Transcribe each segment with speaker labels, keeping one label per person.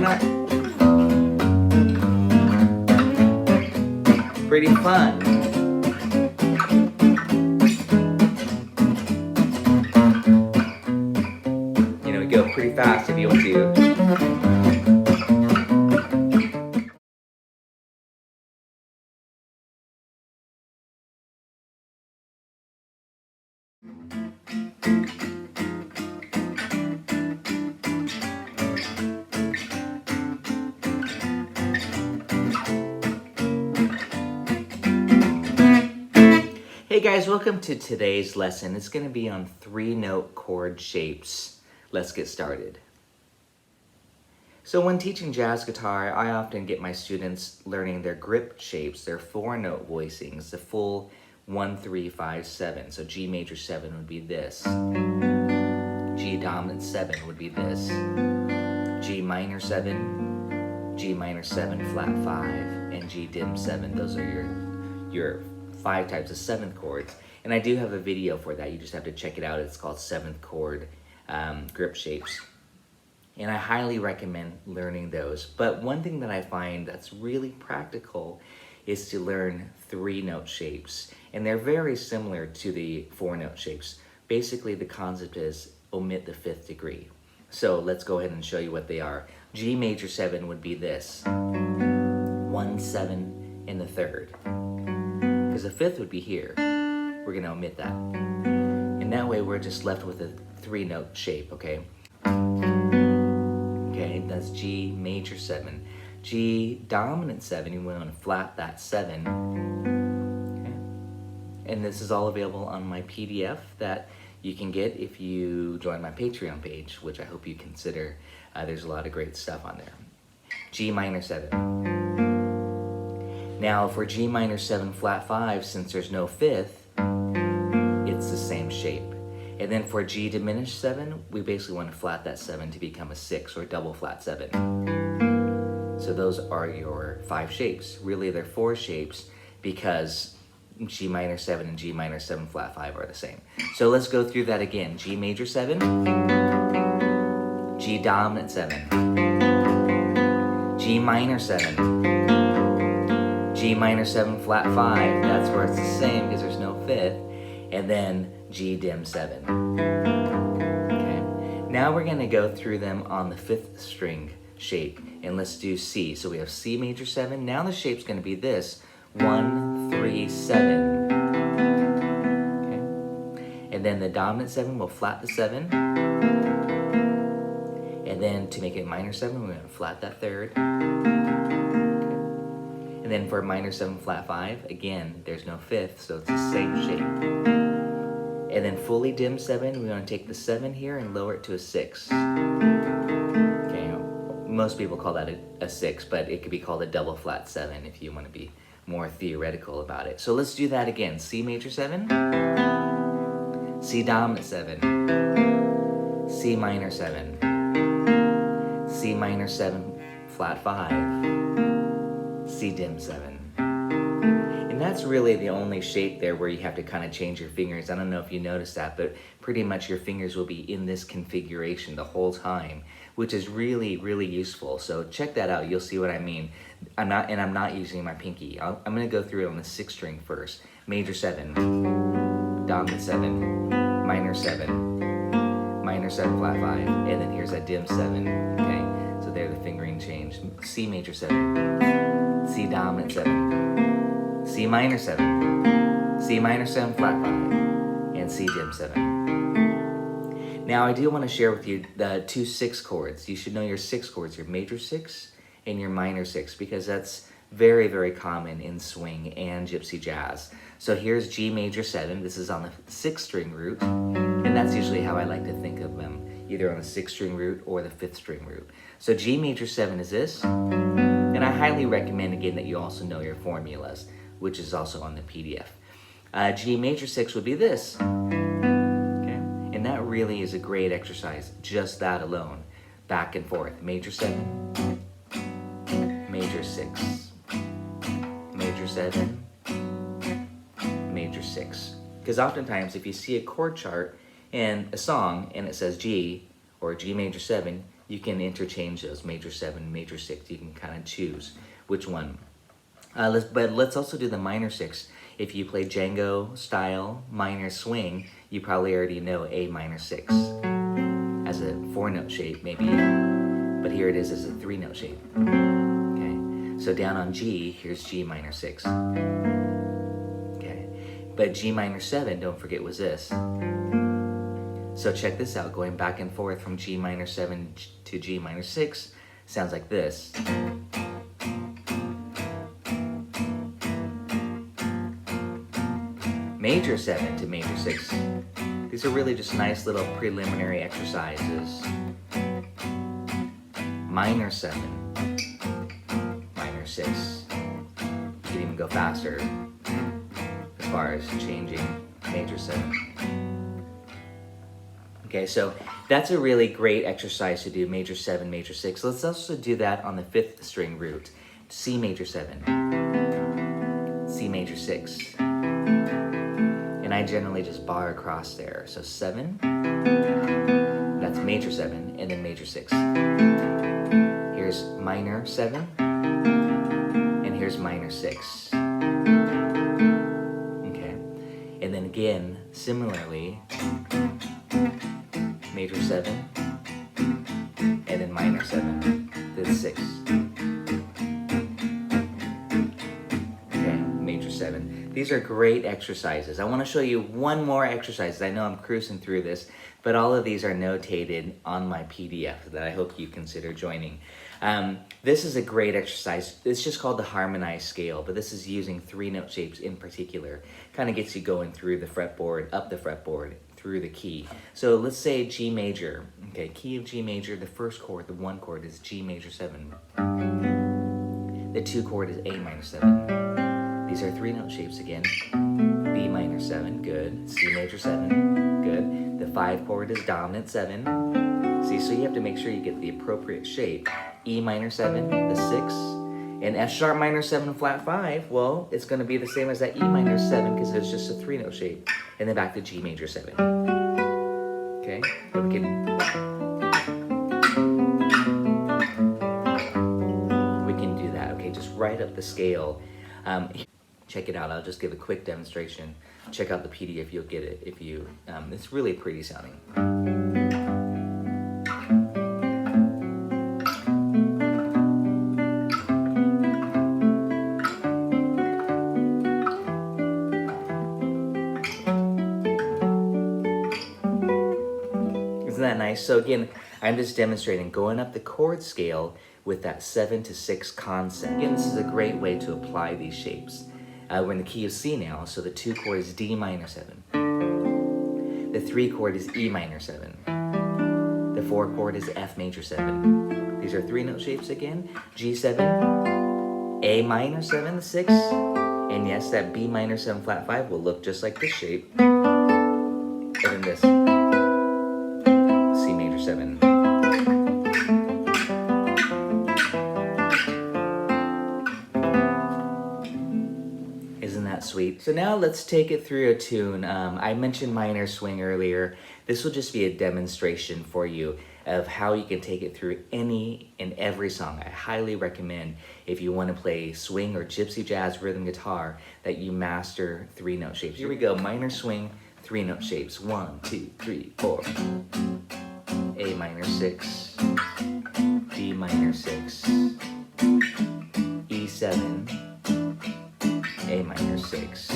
Speaker 1: not? Pretty fun. You know, go pretty fast if you want to. Hey guys, welcome to today's lesson. It's going to be on 3-note chord shapes. Let's get started. So when teaching jazz guitar, I often get my students learning their grip shapes, their 4-note voicings, the full 1, 3, 5, 7. So G major 7 would be this. G dominant 7 would be this. G minor 7, G minor 7 flat 5, and G dim 7. Those are your 5 types of 7th chords, and I do have a video for that. You just have to check it out. It's called 7th chord grip shapes, and I highly recommend learning those. But one thing that I find that's really practical is to learn 3-note shapes, and they're very similar to the 4-note shapes. Basically, the concept is omit the 5th degree. So let's go ahead and show you what they are. G major 7 would be this. 1, 7 in the 3rd. Because the 5th would be here. We're going to omit that. And that way we're just left with a 3-note shape, okay? Okay, that's G major 7. G dominant 7, you want to flat that 7. Okay. And this is all available on my PDF that you can get if you join my Patreon page, which I hope you consider. There's a lot of great stuff on there. G minor 7. Now for G minor 7 flat 5, since there's no 5th, it's the same shape. And then for G diminished 7, we basically want to flat that 7 to become a 6 or double flat 7. So those are your 5 shapes. Really they're 4 shapes because G minor 7 and G minor 7 flat 5 are the same. So let's go through that again. G major 7, G dominant 7, G minor 7, G minor 7 flat 5, that's where it's the same because there's no 5th, and then G dim 7. Okay. Now we're going to go through them on the 5th string shape, and let's do C. So we have C major 7. Now the shape's going to be this. 1, 3, 7. Okay. And then the dominant 7 will flat the 7. And then to make it minor 7, we're going to flat that 3rd. And then for minor 7 flat 5, again, there's no 5th, so it's the same shape. And then fully dim 7, we want to take the 7 here and lower it to a 6. Okay, most people call that a 6, but it could be called a double flat 7 if you want to be more theoretical about it. So let's do that again. C major 7, C dominant 7, C minor 7, C minor 7 flat 5, C dim 7. And that's really the only shape there where you have to kind of change your fingers. I don't know if you noticed that, but pretty much your fingers will be in this configuration the whole time, which is really, really useful. So check that out. You'll see what I mean. I'm not using my pinky. I'm going to go through it on the 6th string first. Major 7, dominant 7, minor 7, minor 7 flat 5, and then here's that dim 7. Okay, so there the fingering change. C major 7, C dominant 7, C minor 7, C minor 7 flat 5, and C dim 7. Now I do want to share with you the 2 6 chords. You should know your 6 chords, your major 6 and your minor 6, because that's very, very common in swing and gypsy jazz. So here's G major 7. This is on the 6th string root, and that's usually how I like to think of them, either on the 6th string root or the 5th string root. So G major 7 is this, and I highly recommend again that you also know your formulas, which is also on the PDF. G major 6 would be this, okay? And that really is a great exercise, just that alone. Back and forth, major 7, major 6, major 7, major 6. Because oftentimes if you see a chord chart and a song and it says G or G major 7, you can interchange those, major 7, major 6. You can kind of choose which one. But let's also do the minor 6. If you play Django style minor swing, you probably already know A minor 6 as a 4-note shape maybe, but here it is as a 3-note shape. Okay, so down on G, here's G minor 6. Okay, but G minor 7, don't forget, was this. So check this out, going back and forth from G minor 7 to G minor 6 sounds like this. Major 7 to major 6. These are really just nice little preliminary exercises. Minor 7, minor 6. You can even go faster as far as changing major 7. Okay, so that's a really great exercise to do, major 7, major 6. Let's also do that on the 5th string root. C major 7, C major 6. And I generally just bar across there. So 7, that's major 7, and then major 6. Here's minor 7, and here's minor 6. Okay, and then again, similarly, major 7, and then minor 7 to the 6. These are great exercises. I want to show you one more exercise. I know I'm cruising through this, but all of these are notated on my PDF that I hope you consider joining. This is a great exercise. It's just called the Harmonized scale, but this is using 3-note shapes in particular. Kind of gets you going through the fretboard, up the fretboard, through the key. So let's say G major. Okay, key of G major, the first chord, the 1 chord is G major 7. The 2 chord is A minor 7. These are 3-note shapes again. B minor 7, good. C major 7, good. The 5 chord is dominant 7. See, so you have to make sure you get the appropriate shape. E minor 7, the 6. And F sharp minor 7 flat 5, well, it's going to be the same as that E minor 7 because it's just a 3-note shape. And then back to G major 7. Okay, so we can do that. Okay, just right up the scale. Check it out. I'll just give a quick demonstration. Check out the PDF. You'll get it if you. It's really pretty sounding. Isn't that nice? So again, I'm just demonstrating going up the chord scale with that 7 to 6 concept. Again, this is a great way to apply these shapes. We're in the key of C now, so the 2 chord is D minor 7. The 3 chord is E minor 7. The 4 chord is F major 7. These are 3-note shapes again. G7, A minor 7, the 6. And yes, that B minor 7 flat 5 will look just like this shape. And then this, C major 7. Sweet. So now let's take it through a tune. I mentioned minor swing earlier. This will just be a demonstration for you of how you can take it through any and every song. I highly recommend, if you want to play swing or gypsy jazz rhythm guitar, that you master 3-note shapes. Here we go, minor swing, 3-note shapes. 1, 2, 3, 4. A minor 6, D minor 6, E7, A minor 6,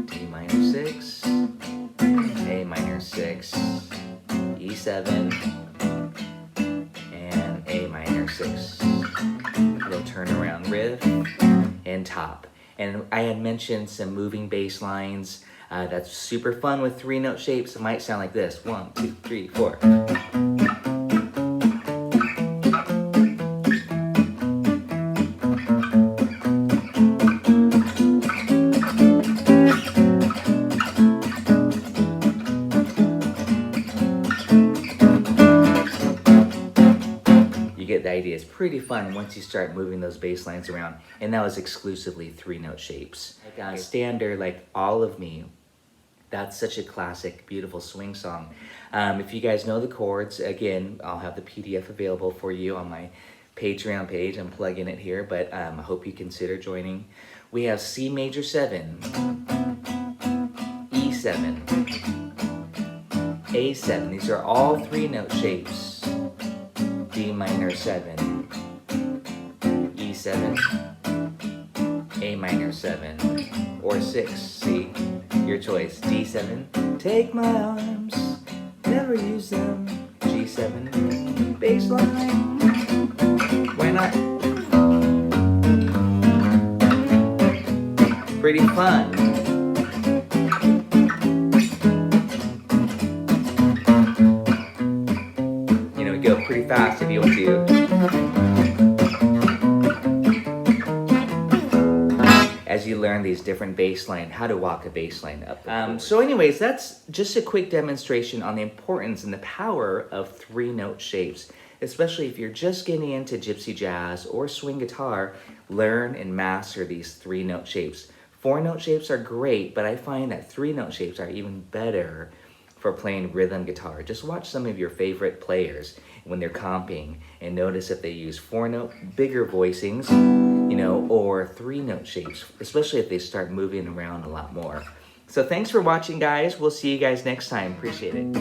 Speaker 1: D minor 6, A minor 6, E7, and A minor 6. Little turnaround riff and top. And I had mentioned some moving bass lines. That's super fun with 3-note shapes. It might sound like this. 1, 2, 3, 4. The idea is pretty fun once you start moving those bass lines around, and that was exclusively 3-note shapes. Standard, like All of Me, That's such a classic, beautiful swing song. If you guys know the chords, again, I'll have the PDF available for you on my Patreon page. I'm plugging it here, but I hope you consider joining. We have C major 7, E7, A7. These are all 3-note shapes. D minor 7, E7, A minor 7, or 6, C, your choice. D7, take my arms, never use them. G7, bass line, why not? Pretty fun. You know, go pretty fast if you want to. As you learn these different bass line, how to walk a bass line up. So anyways, that's just a quick demonstration on the importance and the power of 3-note shapes. Especially if you're just getting into gypsy jazz or swing guitar, learn and master these 3-note shapes. 4-note shapes are great, but I find that 3-note shapes are even better for playing rhythm guitar. Just watch some of your favorite players when they're comping and notice if they use 4-note bigger voicings, you know, or 3-note shapes, especially if they start moving around a lot more. So thanks for watching, guys. We'll see you guys next time. Appreciate it.